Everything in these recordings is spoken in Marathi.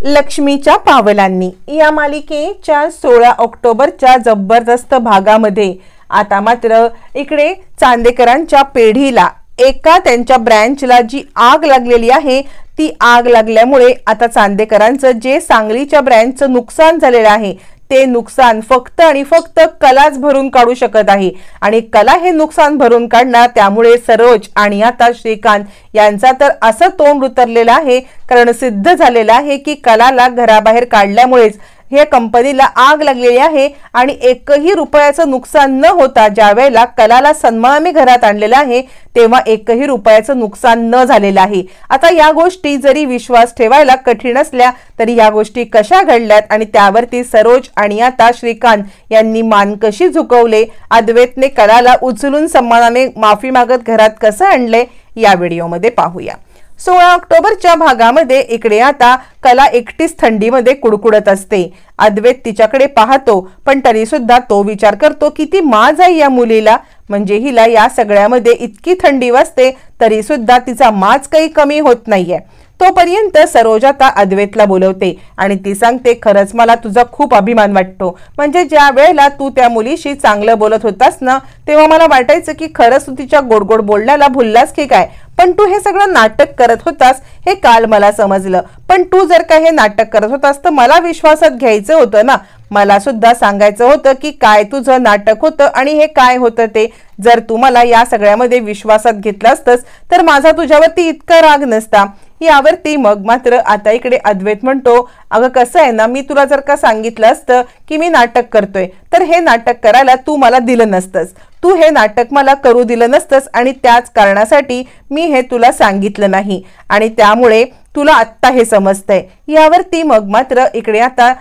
लक्ष्मीच्या पावलांनी या मालिकेच्या 16 ऑक्टोबरच्या जबरदस्त भागामध्ये आता मात्र इकडे चांदेकरांच्या पेढीला एका त्यांच्या ब्रँचला जी आग लागलेली आहे ती आग लागल्यामुळे आता चांदेकरांचं जे सांगलीच्या ब्रँचचं नुकसान झालेलं आहे ते नुकसान फक्त आणि फक्त कलाच भरून काढू शकत आहे आणि कला हे नुकसान भरून काढणार। त्यामुळे सरोज आणि आता श्रीकांत यांचा तर असं तोंड उतरलेलं आहे, कारण सिद्ध झालेलं आहे की कलाला घराबाहेर काढल्यामुळेच हे कंपनीला आग लागलेली आहे आणि एकही रुपयाचं नुकसान न होता ज्या वेळेला कलाला सन्मानाने घरात आणलेलं आहे तेव्हा एकही रुपयाचं नुकसान न झालेलं आहे। आता या गोष्टी जरी विश्वास ठेवायला कठीण असल्या तरी या गोष्टी कशा घडल्यात आणि त्यावरती सरोज आणि आता श्रीकांत यांनी मान कशी झुकवले, अद्वैतने कलाला उचलून सन्मानाने माफी मागत घरात कसं आणले या व्हिडिओमध्ये पाहूया। 16 ऑक्टोबरच्या भागामध्ये इकडे आता कला एकटीच थंडीमध्ये कुडकुडत असते। अद्वैत तिच्याकडे पाहतो पण तरी सुद्धा तो विचार करतो की ती माज आहे या मुलीला, म्हणजे हिला या सगळ्यामध्ये इतकी थंडी वाजते तरी सुद्धा तिचा माज काही कमी होत नाहीये। तोपर्यंत सरोज आता अद्वैतला बोलवते आणि ती सांगते, खरंच मला तुझा खूप अभिमान वाटतो, म्हणजे ज्या वेळेला तू त्या मुलीशी चांगलं बोलत होतास ना तेव्हा मला वाटायचं की खरंच तू तिच्या गोडगोड बोलण्याला भुललास की काय, पण तू हे सगळं नाटक करत होतास हे काल मला समजलं। पण तू जर का हे नाटक करत होतास तर मला विश्वासात घ्यायचं होतं ना, मला सुद्धा सांगायचं होतं की काय तुझं नाटक होतं आणि हे काय होतं ते। जर तू मला या सगळ्यामध्ये विश्वासात घेतलं असतंस तर माझा तुझ्यावरती इतका राग नसता। यावरती मग मात्र आता इकडे अद्वैत म्हणतो, अगं कसं आहे ना, मी तुला जर का सांगितलं असतं की मी नाटक करतोय तर हे नाटक करायला तू मला दिलं नसतंस, तू हे नाटक मला करू दिलं नसतंस आणि त्याच कारणासाठी मी हे तुला सांगितलं नाही आणि त्यामुळे तुला आत्ता हे समजतंय। यावरती मग मात्र इकडे आता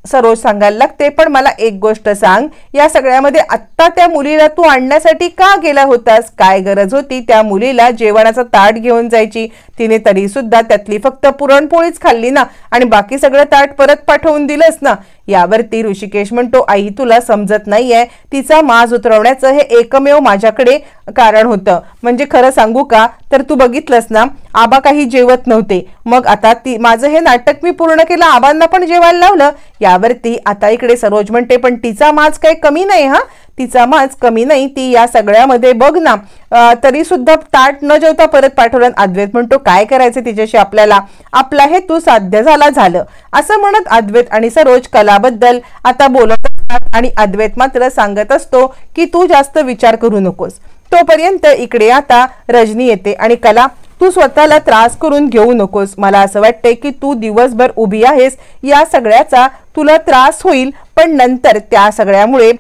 सरोज सांगायला लागते, पण मला एक गोष्ट सांग, या सगळ्यामध्ये आत्ता त्या मुलीला तू आणण्यासाठी का गेला होतास, काय गरज होती त्या मुलीला जेवणाचं ताट घेऊन जायची, तिने तरी सुद्धा त्यातली फक्त पुरणपोळीच खाल्ली ना आणि बाकी सगळं ताट परत पाठवून दिलंस ना। यावरती ऋषिकेश म्हणतो, आई तुला समजत नाहीये, तिचा माज उतरवण्याचं हे एकमेव माझ्याकडे कारण होतं, म्हणजे खरं सांगू का तर तू बघितलंस ना आबा काही जेवत नव्हते, मग आता माझं हे नाटक मी पूर्ण केलं, आबांना पण जेवायला लावलं। यावरती आता इकडे सरोज म्हणते, पण तिचा माज काही कमी नाही, हा तिचा माज कमी नाही, ती या सगळ्यामध्ये बघ ना तरी सुद्धा ताट न जेवता परत पाठवलं। अद्वैत म्हणतो, काय करायचं तिच्याशी आपल्याला, आपला हेतू साध्य झालं असं म्हणत अद्वैत आणि सरोज कलाबद्दल आता बोलत असतात आणि अद्वैत मात्र सांगत असतो की तू जास्त विचार करू नकोस। तोपर्यंत इकडे आता रजनी येते आणि कला तू स्वतःला त्रास करून घेऊ नकोस, मला असं वाटतंय की तू दिवसभर उभी आहेस, या सगळ्याचा तुला त्रास होईल, पण नंतर त्या सगळ्यामुळे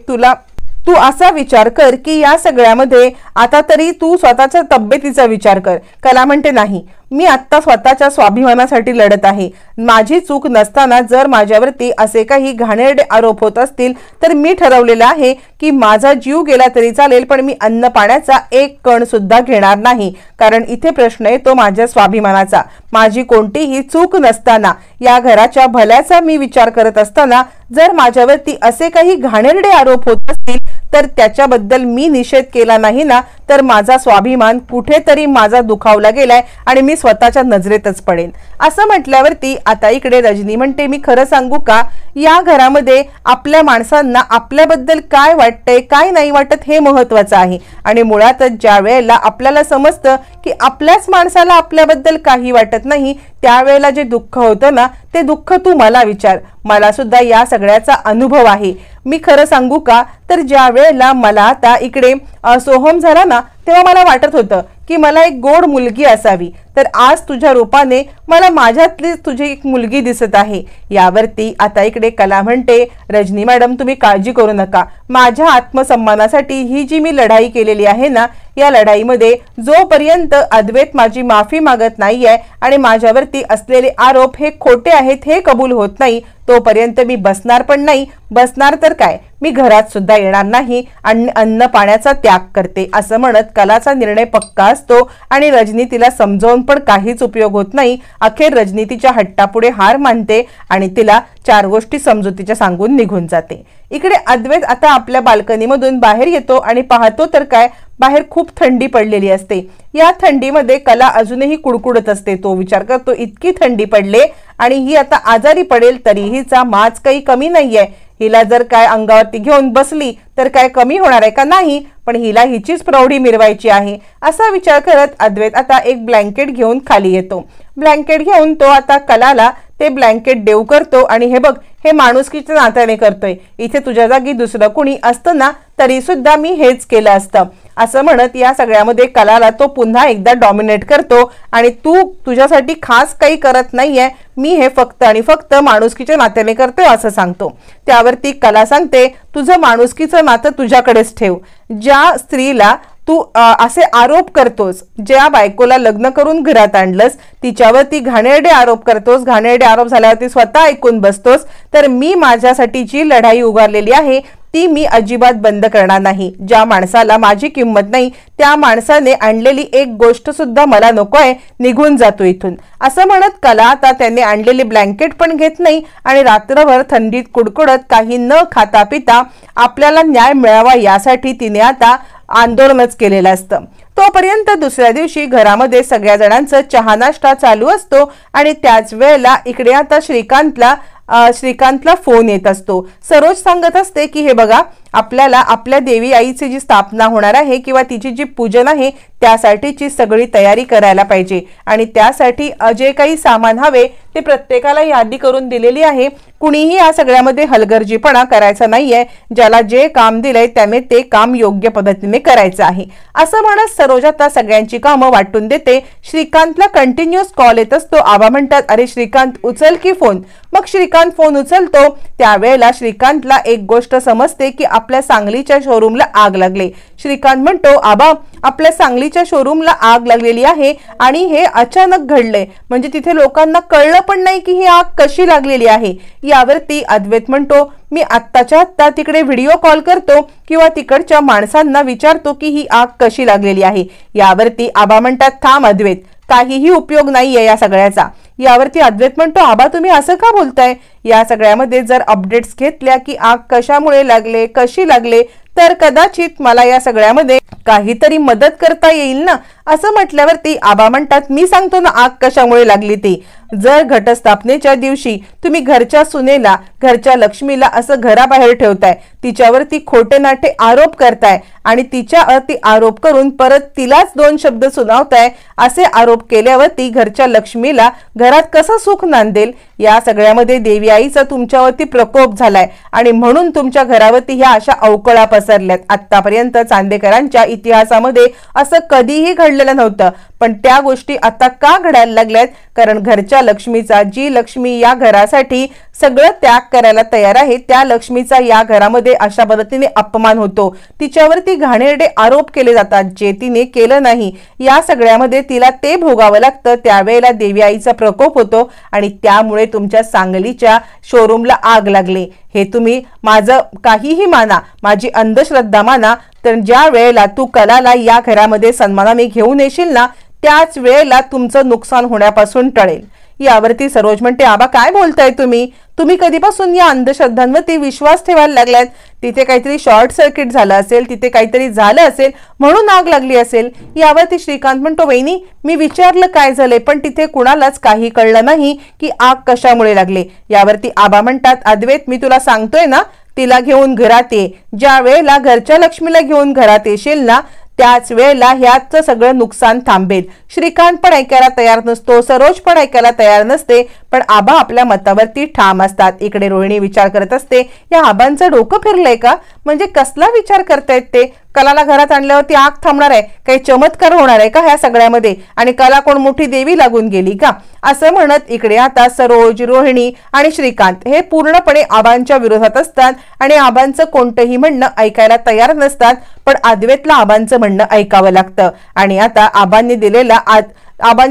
तू असा विचार कर की या सगळ्यामध्ये आता तरी तू स्वतःच्या तब्येतीचा विचार कर। कला म्हणते, नाही मी आत्ता स्वतःच्या स्वाभिमानासाठी लढत आहे, माझी चूक नसताना जर माझ्यावरती असे काही घाणेरडे आरोप होत असतील तर मी ठरवलेलं आहे की माझा जीव गेला तरी चालेल पण मी अन्न पाण्याचा एक कण सुद्धा घेणार नाही, कारण इथे प्रश्न येतो माझ्या स्वाभिमानाचा। माझी कोणतीही चूक नसताना या घराच्या भल्याचा मी विचार करत असताना जर माझ्यावरती असे काही घाणेरडे आरोप होत असतील तर त्याच्याबद्दल मी निषेध केला नाही ना तर माझा स्वाभिमान कुठेतरी माझा दुखावला गेलाय आणि मी स्वतःच्या नजरेतच पडेन। असं म्हटल्यावरती आता इकडे रजनी म्हणते, मी खरं सांगू का, या घरामध्ये आपल्या माणसांना आपल्याबद्दल काय वाटतंय काय नाही वाटत हे महत्वाचं आहे आणि मुळातच ज्या वेळेला आपल्याला समजतं की आपल्याच माणसाला आपल्याबद्दल काही वाटत नाही त्यावेळेला जे दुःख होतं ना ते दुःख तू मला विचार, मला सुद्धा या सगळ्याचा अनुभव आहे। मी खरं सांगू का तर ज्या वेळेला मला आता इकडे सोहम झाला ना तेव्हा मला वाटत होतं की मला एक गोड मुलगी असावी, तर आज तुझ्या रूपाने मला माझ्यातली तुझी एक मुलगी दिसत आहे। यावरती आता इकडे कला म्हणते, रजनी मॅडम तुम्ही काळजी करू नका, माझ्या आत्मसन्मानासाठी ही जी मी लढाई केलेली आहे ना या लढाईमध्ये जोपर्यंत अद्वैत माझी माफी मागत नाहीये आणि माझ्यावरती असलेले आरोप हे खोटे आहेत हे कबूल होत नाही तोपर्यंत मी बसणार पण नाही, बसणार तर काय मी घरात सुद्धा येणार नाही आणि अन्न पाण्याचा त्याग करते असं म्हणत कलाचा निर्णय पक्का असतो आणि रजनी तिला समजावून पण काहीच उपयोग होत नाही। अखेर रजनी तिच्या हट्टापुढे हार मानते आणि तिला 4 गोष्टी समजुतीच्या सांगून निघून जाते। इकडे अद्वैत आता आपल्या बाल्कनीमधून बाहेर येतो आणि पाहतो तर काय, बाहेर खूप थंडी पडलेली असते। या थंडीमध्ये कला अजूनही कुडकुडत असते। तो विचार करतो इतकी थंडी पडले आणि ही आता आजारी पडेल तरी हिचा माज काही कमी नाहीये, हिला जर काय अंगावरती घेऊन बसली तर काय कमी होणार आहे का नाही, पण हिला हिचीच प्रौढी मिरवायची आहे असा विचार करत अद्वैत आता एक ब्लँकेट घेऊन खाली येतो। ब्लँकेट घेऊन तो आता कलाला ते ब्लँकेट देऊ करतो आणि हे बघ, हे माणुसकीच्या नात्याने करतोय, इथे तुझ्या जागी दुसरं कुणी असतं ना तरी सुद्धा मी हेच केलं असतं असं म्हणत या सगळ्यामध्ये कलाला तो पुन्हा एकदा डॉमिनेट करतो आणि तू तुझ्यासाठी खास काही करत नाहीये, मी हे फक्त आणि फक्त माणुसकीच्या नात्याने करतोय असं सांगतो। त्यावरती कला सांगते तुझं माणुसकीचं नातं तुझ्याकडेच ठेव, ज्या स्त्रीला तू असे आरोप करतोस, ज्या बायकोला लग्न करून घरात आणलंस तिच्यावरती घाणेरडे आरोप करतोस, घाणेरडे आरोप झाल्यावरती स्वतः ऐकून बसतोस, तर मी माझ्यासाठी जी लढाई उभारलेली आहे ती मी अजिबात बंद करणार नाही। ज्या माणसाला माझी किंमत नाही त्या माणसाने आणलेली एक गोष्ट सुद्धा मला नकोय, निघून जातो इथून असं म्हणत कला आता त्याने आणलेली ब्लँकेट पण घेत नाही आणि रात्रभर थंडीत कुडकुडत काही न खाता पिता आपल्याला न्याय मिळावा यासाठी तिने आता आंदोलनच केलेलं असतं। तोपर्यंत दुसऱ्या दिवशी घरामध्ये सगळ्या जणांचा चहा नाश्ता चालू असतो आणि त्याच वेळेला इकडे आता श्रीकांतला फोन येत असतो। सरोज सांगत असते की हे बघा, आपल्याला आपल्या देवी आईची जी स्थापना होणार आहे किंवा तिची जी पूजन आहे त्यासाठीची सगळी तयारी करायला पाहिजे आणि त्यासाठी जे काही सामान हवे ते प्रत्येकाला यादी करून दिलेली आहे। कुणीही या सगळ्यामध्ये हलगर्जीपणा करायचा नाहीये, ज्याला जे काम दिलंय त्याने ते काम योग्य पद्धतीने करायचं आहे असं म्हणत सरोज आता सगळ्यांची कामं वाटून देते। श्रीकांतला कंटिन्यूअस कॉल येत असतो। आबा म्हणतात अरे श्रीकांत उचल की फोन, मग श्रीकांत फोन उचलतो। त्यावेळेला श्रीकांतला एक गोष्ट समजते की आपल्या सांगलीच्या शोरूमला आग लागली। श्रीकांत म्हणतो आबा, आपल्या सांगलीच्या शोरूमला आग लागलेली आहे आणि हे अचानक घडले, म्हणजे तिथे लोकांना कळलं पण नाही की ही आग कशी लागलेली आहे। यावरती अद्वैत म्हणतो मी आत्ताच्या आत्ता तिकडे व्हिडिओ कॉल करतो किंवा तिकडच्या माणसांना विचारतो की ही आग कशी लागलेली आहे। यावरती आबा म्हणतात थांब अद्वैत, काहीही उपयोग नाहीये या सगळ्याचा। यावरती अद्वैत म्हणतो आबा तुम्ही असं का बोलताय, या सगळ्यामध्ये जर अपडेट्स घेतल्या की आग कशामुळे लागले, कशी लागले, तर कदाचित मला या सगळ्यामध्ये काहीतरी मदत करता येईल ना असं म्हटल्यावरती आबा म्हणतात मी सांगतो ना आग कशामुळे लागली ती। जर घटस्थापनेच्या दिवशी तुम्ही घरच्या सुनेला, घरच्या लक्ष्मीला असं घराबाहेर ठेवताय, तिच्यावरती खोटे नाटे आरोप करताय आणि तिच्यावरती आरोप करून परत तिलाच 2 शब्द सुनावताय, असे आरोप केल्यावरती घरच्या लक्ष्मीला घरात कसं सुख नांदेल। या सगळ्यामध्ये देवी आईचा तुमच्यावरती प्रकोप झालाय आणि म्हणून तुमच्या घरावरती ह्या अशा अवकळा पसरल्यात। आतापर्यंत चांदेकरांच्या इतिहासामध्ये असं कधीही घडलेलं नव्हतं, पण त्या गोष्टी आता का घडायला लागल्यात, कारण घरच्या लक्ष्मीचा, जी लक्ष्मी या घरासाठी सगळं त्याग करायला तयार आहे, त्या लक्ष्मीचा या घरामध्ये अशा पद्धतीने अपमान होतो, तिच्यावरती घाणेरडे आरोप केले जातात जे तिने केलं नाही। या सगळ्यामध्ये तिला ते भोगावं लागतं। त्यावेळेला देवी आईचा प्रकोप होतो आणि त्यामुळे तुमच्या सांगलीच्या शोरूमला आग लागली। हे तुम्ही माझं काहीही माना, माझी अंधश्रद्धा माना, तर ज्या वेळेला तू कलाला या घरामध्ये सन्मानाने घेऊन येशील ना त्याच वेळेला तुमचं नुकसान होण्यापासून टळेल। यावरती सरोज म्हणते आबा काय बोलताय तुम्ही कधीपासून या अंधश्रद्धांवरती विश्वास ठेवायला लागलात, तिथे काहीतरी शॉर्ट सर्किट झालं असेल, तिथे काहीतरी झालं असेल म्हणून आग लागली असेल। यावरती श्रीकांत म्हणतो वहिनी मी विचारलं काय झालंय, पण तिथे कुणालाच काही कळलं नाही की आग कशामुळे लागली। यावरती आबा म्हणतात अद्वैत मी तुला सांगतोय ना, तिला घेऊन घरात ये, ज्या वेळेला घरच्या लक्ष्मीला घेऊन घरात येशील ना त्याच वेळेला ह्याचं सगळं नुकसान थांबेल। श्रीकांत पण ऐकायला तयार नसतो, सरोज पण ऐकायला तयार नसते, पण आबा आपल्या मतावरती ठाम असतात। इकडे रोहिणी विचार करत असते या आबांचं डोकं फिरलंय का, म्हणजे कसला विचार करतायत ते, कलाला घरात आणल्यावरती आग थांबणार आहे, काही चमत्कार होणार आहे का ह्या सगळ्यामध्ये, आणि कला कोण मोठी देवी लागून गेली का असं म्हणत इकडे आता सरोज, रोहिणी आणि श्रीकांत हे पूर्णपणे आबांच्या विरोधात असतात आणि आबांचं कोणतंही म्हणणं ऐकायला तयार नसतात, पण अद्वैतला आबांचं म्हणणं ऐकावं लागतं। आणि आता आबांनी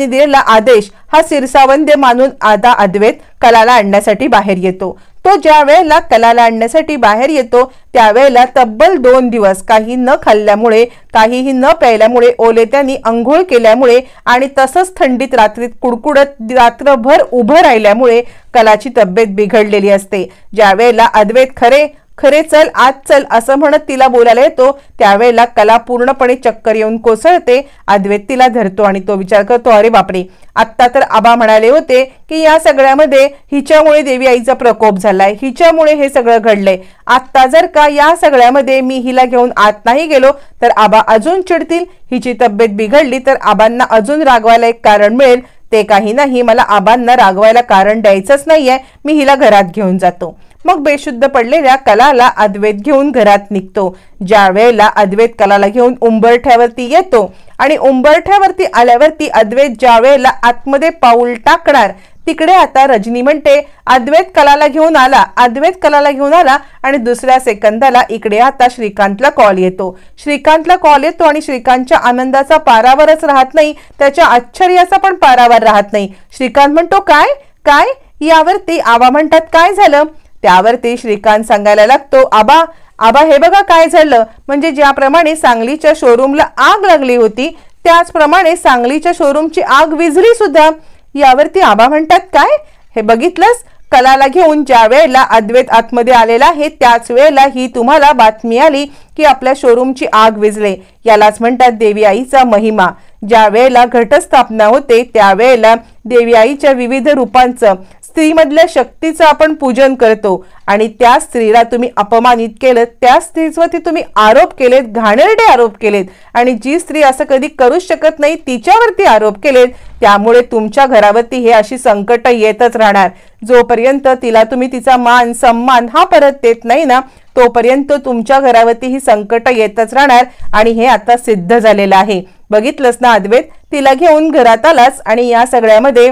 दिलेला आदेश हा शिरसावंद्य मानून आता अद्वैत कलाला आणण्यासाठी बाहेर येतो। तो ज्या वेळेला कलाला आणण्यासाठी बाहेर येतो त्यावेळेला तब्बल 2 दिवस काही न खाल्ल्यामुळे, काहीही न प्यायल्यामुळे, ओलेत्यांनी अंघोळ केल्यामुळे आणि तसंच थंडीत रात्रीत कुडकुडत रात्रभर उभं राहिल्यामुळे कलाची तब्येत बिघडलेली असते. ज्या वेळेला अद्वैत खरे खरे चल आज चल असं म्हणत तिला बोलायला येतो त्यावेळेला कला पूर्णपणे चक्कर येऊन कोसळते. अद्वैत तिला धरतो आणि तो विचार करतो, अरे बापरे, आत्ता तर आबा म्हणाले होते की या सगळ्यामध्ये हिच्यामुळे देवी आईचा प्रकोप झालाय, हिच्यामुळे हे सगळं घडलंय. आत्ता जर का या सगळ्यामध्ये मी हिला घेऊन आत नाही गेलो तर आबा अजून चिडतील, हिची तब्येत बिघडली तर आबांना अजून रागवायला एक कारण मिळेल. ते काही नाही, मला आबांना रागवायला कारण द्यायचंच नाहीये, मी हिला घरात घेऊन जातो. मग बेशुद्ध पडलेल्या कलाला अद्वैत घेऊन घरात निघतो. ज्या वेळेला अद्वैत कलाला घेऊन उंबरठ्यावरती येतो आणि उंबरठ्यावरती आल्यावरती अद्वैत ज्या वेळेला आतमध्ये पाऊल टाकणार तिकडे आता रजनी म्हणते, अद्वैत कलाला घेऊन आला, अद्वैत कलाला घेऊन आला. आणि दुसऱ्या सेकंदाला इकडे आता श्रीकांतला कॉल येतो. श्रीकांतला कॉल येतो आणि श्रीकांतच्या आनंदाचा पारावरच राहत नाही, त्याच्या आश्चर्याचा पण पारावर राहत नाही. श्रीकांत म्हणतो, काय काय? यावरती आबा म्हणतात, काय झालं? त्यावरती श्रीकांत सांगायला लागतो, आबा आबा हे बघा काय झालं. म्हणजे ज्याप्रमाणे सांगलीच्या शोरूमला आग लागली होती त्याचप्रमाणे सांगलीच्या शोरूमची आग विझली सुद्धा. यावरती आबा म्हणतात, काय? हे बघितलंस? कलाला घेऊन ज्या वेळेला अद्वैत आतमध्ये आलेला आहे त्याच वेळेला ही तुम्हाला बातमी आली की आपल्या शोरूमची आग विझले. यालाच म्हणतात देवी आईचा महिमा. ज्या वेळेला घटस्थापना होते त्यावेळेला देवी आईच्या विविध रूपांचं, स्त्रीमधल्या शक्तीचं आपण पूजन करतो आणि त्या स्त्रीला तुम्ही अपमानित केलं, त्या स्त्रीवरती तुम्ही आरोप केलेत, घाणेरडे आरोप केलेत आणि जी स्त्री असं कधी करूच शकत नाही तिच्यावरती आरोप केलेत. त्यामुळे तुमच्या घरावरती हे अशी संकट येतच राहणार. जोपर्यंत तिला तुम्ही तिचा मान सन्मान हा परत देत नाही ना तोपर्यंत तुमच्या घरावरती ही संकट येतच राहणार. आणि हे आता सिद्ध झालेलं आहे. बघितलंस ना अद्वैत, तिला घेऊन घरात आलास आणि या सगळ्यामध्ये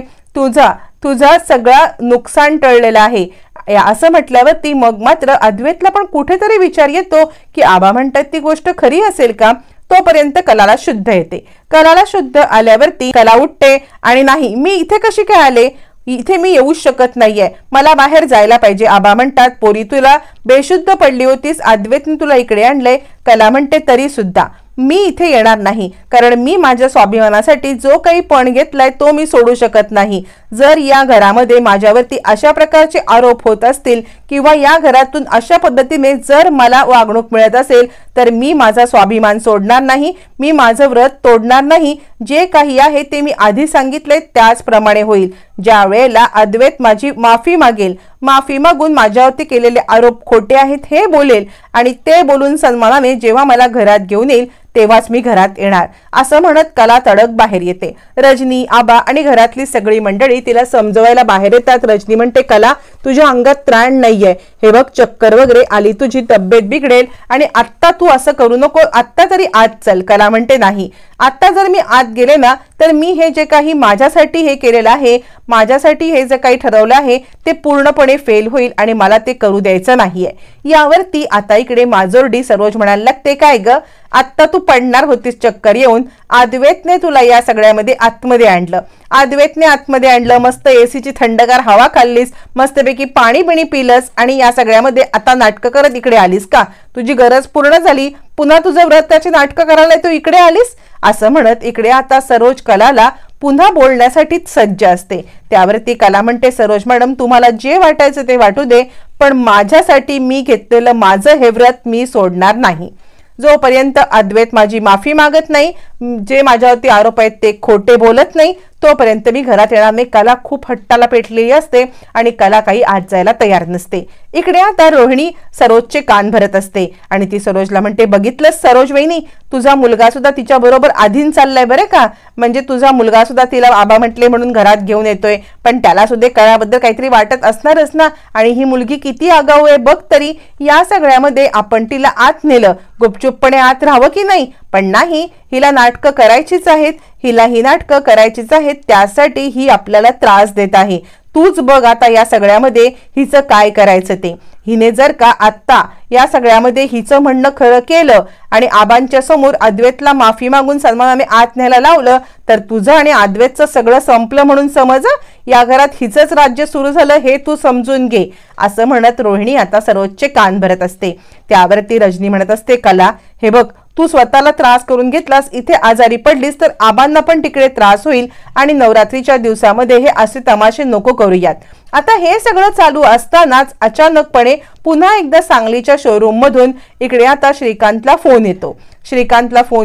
तुझा सगळा नुकसान टळलेला आहे. असं म्हटल्यावरती मग मात्र अद्वैतला पण कुठेतरी विचार येतो की आबा म्हणतात ती गोष्ट खरी असेल का. तोपर्यंत कलाला शुद्ध येते. कलाला शुद्ध आल्यावरती कला उठते आणि नाही, मी इथे कशी काय आले, इथे मी येऊच शकत नाहीये, मला बाहेर जायला पाहिजे. आबा म्हणतात, पोरी तुला बेशुद्ध पडली होतीस, अद्वैतने तुला इकडे आणलंय. कला म्हणते, तरी सुद्धा मी इथे येणार नाही, कारण मी माझ्या स्वाभिमानासाठी जो काही पण घेतलाय तो मी सोडू शकत नाही. जर या घरामध्ये माझ्यावरती अशा प्रकारचे आरोप होत असतील किंवा या घरातून अशा पद्धतीने जर मला वागणूक मिळत असेल तर मी माझा स्वाभिमान सोडणार नाही, मी माझं व्रत तोडणार नाही. जे काही आहे ते मी आधी सांगितले त्याचप्रमाणे होईल. ज्या वेळेला अद्वैत माझी माफी मागेल, माफी मागून माझ्यावरती केलेले आरोप खोटे आहेत हे बोलेल आणि ते बोलून सन्मानाने जेव्हा मला घरात घेऊन येईल तेव्हाच मी घरात येणार, असं म्हणत कला तडक बाहेर येते. रजनी, आबा आणि घरातली सगळी मंडळी तिला समजवायला बाहेर येतात. रजनी म्हणते, कला तुझ्या अंगात त्राण नाहीये, हे बघ चक्कर वगैरे आली, तुझी तब्येत बिघडेल आणि आत्ता तू असं करू नको, आत्ता तरी आत चल. कला म्हणते, नाही, आत्ता जर मी आत गेले ना तर मी हे जे काही माझ्यासाठी हे केलेलं आहे, माझ्यासाठी हे जे काही ठरवलं आहे ते पूर्णपणे फेल होईल आणि मला ते करू द्यायचं नाहीये. यावरती आता इकडे माजोर्डी सरोज म्हणायला लागते, काय ग, आत्ता तू पडणार होतीस चक्कर येऊन, अद्वैतने तुला या सगळ्यामध्ये आतमध्ये आणलं, अद्वैतने आतमध्ये आणलं, मस्त एसीची थंडगार हवा खाल्लीस, मस्तपैकी पाणी बिणी पिलंस आणि या सगळ्यामध्ये आता नाटकं करत इकडे आलीस का? तुझी गरज पूर्ण झाली, पुन्हा तुझं व्रताची नाटकं करायला तू इकडे आलीस, असं म्हणत इकडे आता सरोज कलाला पुन्हा बोलण्यासाठी सज्ज असते. त्यावरती कला म्हणते, सरोज मॅडम तुम्हाला जे वाटायचं ते वाटू दे, पण माझ्यासाठी मी घेतलेलं माझं हे व्रत मी सोडणार नाही. जोपर्यंत अद्वैत माझी माफी मागत नाही, जे माझ्यावरती आरोप आहेत ते खोटे बोलत नाही, तोपर्यंत मी घरात येणार नाही. कला खूप हट्टाला पेटलेली असते आणि कला काही आत जायला तयार नसते. इकडे आता रोहिणी सरोजचे कान भरत असते आणि ती सरोजला म्हणते, बघितलंस सरोज वहिनी, तुझा मुलगा सुद्धा तिच्या बरोबर आधीन चाललाय बरं का, म्हणजे तुझा मुलगा सुद्धा तिला आबा म्हटले म्हणून घरात घेऊन येतोय, पण त्याला सुद्धा कलाबद्दल काहीतरी वाटत असणारच ना, आणि ही मुलगी किती आगाऊ आहे बघ तरी. या सगळ्यामध्ये आपण तिला आत नेलं, गुपचूपपणे आत राहावं की नाही, पण नाही, हिला नाटकं करायचीच आहेत, हिला ही नाटकं करायचीच आहेत, त्यासाठी ही आपल्याला त्रास देत आहे. तूच बघ आता या सगळ्यामध्ये हिचं काय करायचं ते. हिने जर का आत्ता या सगळ्यामध्ये हिचं म्हणणं खरं केलं आणि आबांच्या समोर अद्वैतला माफी मागून सन्मानाने आत न्यायला लावलं तर तुझं आणि अद्वैतचं सगळं संपलं म्हणून समज. या घरात हिचंच राज्य सुरू झालं हे तू समजून घे, असं म्हणत रोहिणी आता सरोजचे कान भरत असते. त्यावरती रजनी म्हणत असते, कला हे बघ, तू स्वतःला त्रास करून घेतलास, इथे आजारी पडलीस तर आबांना पण तिकडे त्रास होईल आणि नवरात्रीच्या दिवसामध्ये हे असे तमाशे नको करूयात. आता हे सगळं चालू असतानाच अचानकपणे पुन्हा एकदा सांगलीच्या शोरूम मधून इकडे आता श्रीकांतला फोन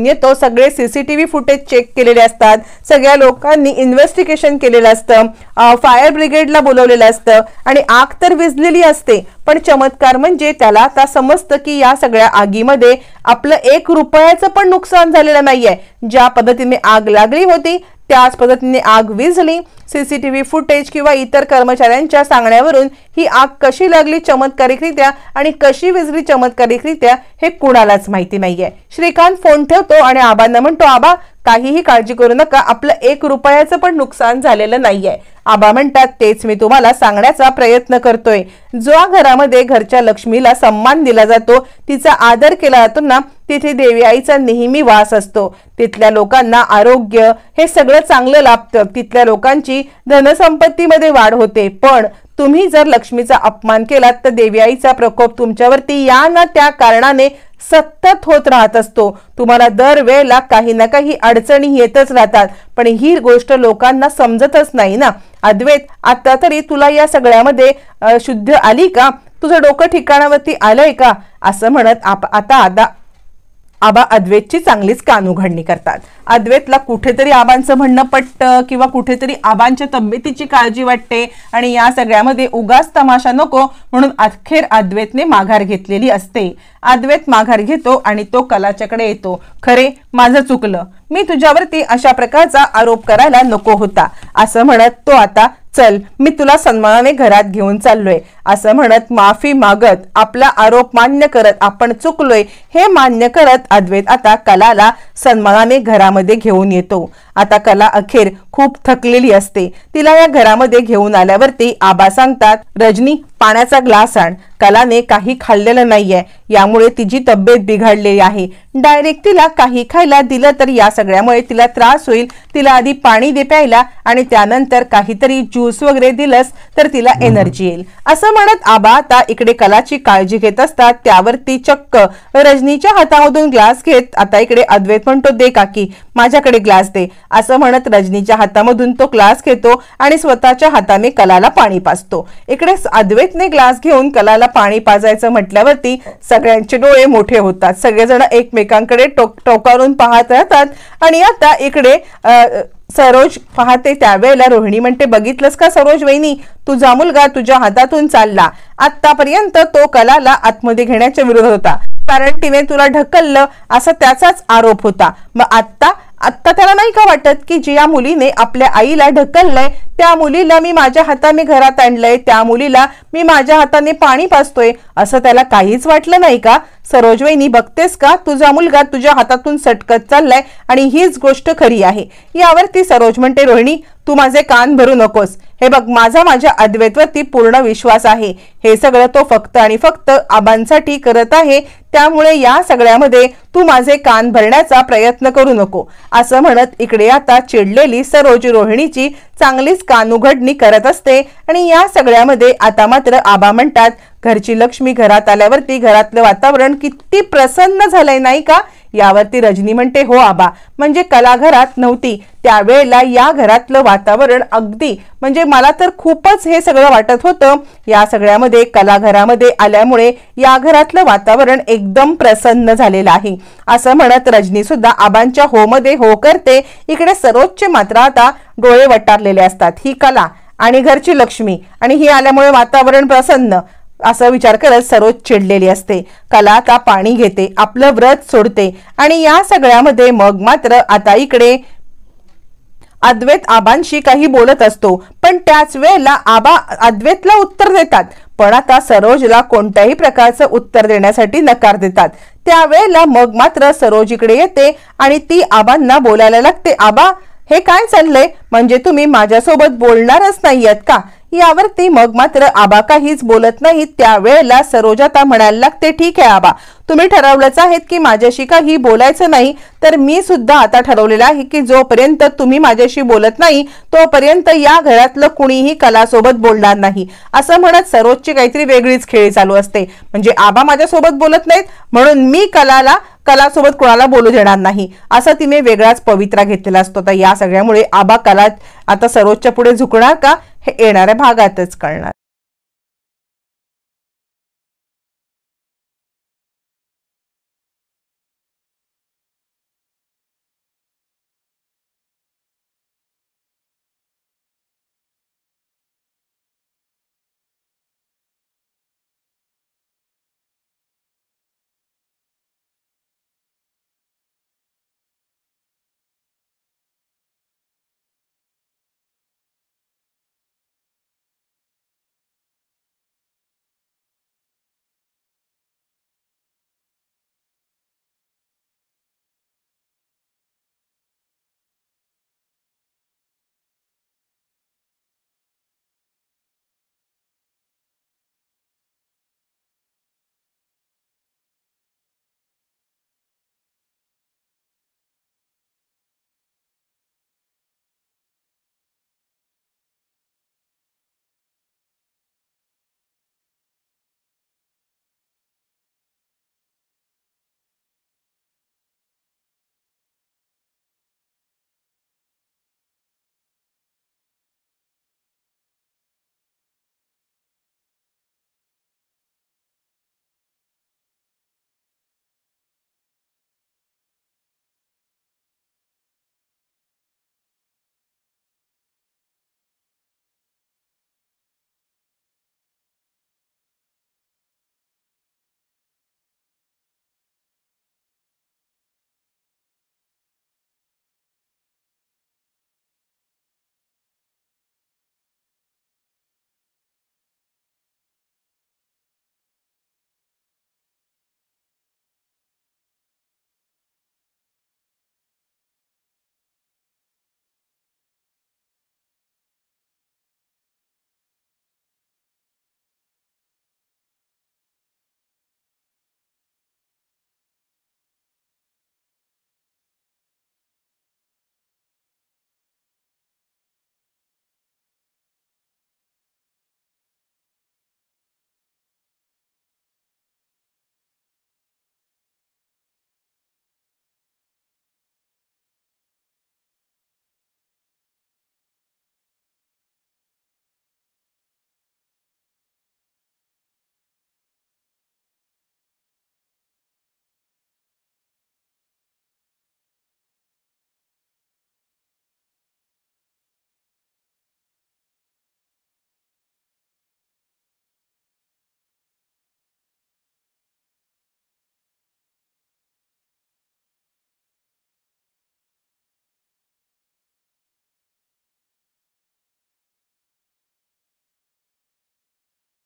येतो. सगळे सीसीटीव्ही फुटेज चेक केलेले असतात, सगळ्या लोकांनी इन्व्हेस्टिगेशन केलेलं असतं, फायर ब्रिगेडला बोलवलेलं असतं आणि आग तर विझलेली असते. पण चमत्कार म्हणजे त्याला आता समजतं की या सगळ्या आगीमध्ये आपलं 1 रुपयाचं पण नुकसान झालेलं नाहीये. ज्या पद्धतीने आग लागली होती त्याच पद्धतीने आग विझली. सीसीटीव्ही फुटेज किंवा इतर कर्मचाऱ्यांच्या सांगण्यावरून ही आग कशी लागली चमत्कारिकरित्या आणि कशी विझली चमत्कारिकरित्या हे कुणालाच माहिती नाहीये. श्रीकांत फोन ठेवतो आणि आबांना म्हणतो, आबा काहीही काळजी करू नका, आपलं 1 रुपयाचं पण नुकसान झालेलं नाहीये. आबा म्हणतात, तेच मी तुम्हाला सांगण्याचा प्रयत्न करतोय. ज्या घरामध्ये घरच्या लक्ष्मीला सन्मान दिला जातो, तिचा आदर केला जातो ना, तिथे देवी आईचा नेहमी वास असतो. तिथल्या लोकांना आरोग्य हे सगळं चांगलं लाभतं, तिथल्या लोकांची धनसंपत्तीमध्ये वाढ होते. पण तुम्ही जर लक्ष्मीचा अपमान केलात तर देवी आईचा प्रकोप तुमच्यावरती या ना त्या कारणाने सतत होत राहत असतो. तुम्हाला दरवेळेला काही ना काही अडचणी येतच राहतात. पण ही गोष्ट लोकांना समजतच नाही ना. अद्वैत, आता तरी तुला या सगळ्यामध्ये शुद्ध आली का? तुझं डोकं ठिकाणावरती आलंय का? असं म्हणत आता आबा अद्वैतची चांगलीच कानउघडणी करतात. अद्वैतला कुठेतरी आबांचं म्हणणं पटतं किंवा कुठेतरी आबांच्या तब्येतीची काळजी वाटते आणि या सगळ्यामध्ये उगाच तमाशा नको म्हणून अखेर अद्वैतने माघार घेतलेली असते. अद्वैत माघार घेतो आणि तो कलाच्याकडे येतो. खरे माझं चुकलं, मी तुझ्यावरती अशा प्रकारचा आरोप करायला नको होता, असं म्हणत तो आता चल मी तुला सन्मानाने घरात घेऊन चाललोय असं म्हणत माफी मागत आपला आरोप मान्य करत आपण चुकलोय हे मान्य करत अद्वैत आता कलाला सन्मानाने घरामध्ये घेऊन येतो. आता कला अखेर खूप थकलेली असते. तिला या घरामध्ये घेऊन आल्यावरती आबा सांगतात, रजनी पाण्याचा ग्लास आण. कलाने काही खाल्लेलं नाहीये, यामुळे तिची तब्येत बिघडलेली आहे. डायरेक्ट तिला काही खायला दिलं तर या सगळ्यामुळे तिला त्रास होईल. तिला आधी पाणी दे प्यायला आणि त्यानंतर काहीतरी ज्यूस वगैरे दिलंस तर तिला एनर्जी येईल, असं म्हणत आबा आता इकडे कलाची काळजी घेत असतात. त्यावरती चक्क रजनीच्या हातामधून ग्लास घेत आता इकडे अद्वैत म्हणतो, दे काकी माझ्याकडे ग्लास दे, असं म्हणत रजनीच्या हातामधून तो ग्लास घेतो आणि स्वतःच्या हाताने कलाला पाणी पाजतो. इकडे अद्वैतने ग्लास घेऊन कलाला पाणी पाजायचं म्हटल्यावरती सगळ्यांचे डोळे मोठे होतात. सगळेजण एकमेकांकडे टोकारून पाहत राहतात आणि आता इकडे सरोज पाहते. त्यावेळेला रोहिणी म्हणते, बघितलंस का सरोज वहिनी, तुझा मुलगा तुझ्या हातातून चालला. आतापर्यंत तो कलाला आतमध्ये घेण्याच्या विरोधात होता, कारण तिने तुला ढकललं असा त्याचाच आरोप होता. मग आत्ता त्याला नाही का वाटत की ज्या मुलीने आपल्या आईला ढकललंय त्या मुलीला मी माझ्या हाताने घरात आणलंय, त्या मुलीला मी माझ्या हाताने पाणी पाजतोय, असं त्याला काहीच वाटलं नाही का? सरोज वहिनी, बघतेस का तुझा मुलगा तुझ्या हातातून सटकत चाललाय आणि हीच गोष्ट खरी आहे. यावरती सरोज म्हणते, रोहिणी तू माझे कान भरू नकोस. हे बघ, माझ्या अद्वैतवरती पूर्ण विश्वास आहे. हे सगळं तो फक्त आणि फक्त आबांसाठी करत आहे, त्यामुळे या सगळ्यामध्ये तू माझे कान भरण्याचा प्रयत्न करू नको, असं म्हणत इकडे आता चिडलेली सरोज रोहिणीची चांगलीच कानउघडणी करत असते. आणि या सगळ्यामध्ये आता मात्र आबा म्हणतात, घरची लक्ष्मी घरात आल्यावरती घरातलं वातावरण किती प्रसन्न झालंय नाही का? यावरती रजनी म्हणते, हो आबा, म्हणजे कला घरात नव्हती त्यावेळेला या घरातलं वातावरण अगदी म्हणजे मला तर खूपच हे सगळं वाटत होतं. या सगळ्यामध्ये कला घरामध्ये आल्यामुळे या घरातलं वातावरण एकदम प्रसन्न झालेलं आहे, असं म्हणत रजनी सुद्धा आबांच्या हो मध्ये हो करते. इकडे सरोजचे मात्र आता डोळे वटारलेले असतात. ही कला आणि घरची लक्ष्मी आणि ही आल्यामुळे वातावरण प्रसन्न, असा विचार करत सरोज चिडलेली असते. कला आता पाणी घेते, आपलं व्रत सोडते आणि या सगळ्यामध्ये मग मात्र आता इकडे अद्वैत आबांशी काही बोलत असतो, पण त्याच वेळेला आबा अद्वैतला उत्तर देतात, पण आता सरोजला कोणत्याही प्रकारचं उत्तर देण्यासाठी नकार देतात. त्यावेळेला मग मात्र सरोज इकडे येते आणि ती आबांना बोलायला लागते, आबा हे काय चाललंय, म्हणजे तुम्ही माझ्यासोबत बोलणारच नाहीयेत का? यावरती मग मात्र आबा काहीच बोलत नाहीत। त्यावेळेला सरोजाता म्हणायला लागते, ठीक आहे आबा, तुम्ही ठरवलंच आहे की माझ्याशी काही बोलायचं नाही, तर मी सुद्धा आता ठरवलेलं आहे की जोपर्यंत तुम्ही माझ्याशी बोलत नाही तोपर्यंत या घरातलं कुणीही कलासोबत बोलणार नाही। असं म्हणत सरोजची काहीतरी वेगळीच खेळी चालू असते। म्हणजे आबा माझ्यासोबत बोलत नाहीत म्हणून मी कलासोबत कोणाला बोलू देणार नाही, असं तिने वेगळाच पवित्रा घेतलेला असतो। तर या सगळ्यामुळे आबा कला आता सरोजच्या पुढे झुकणार का हे येणाऱ्या भागातच कळणार।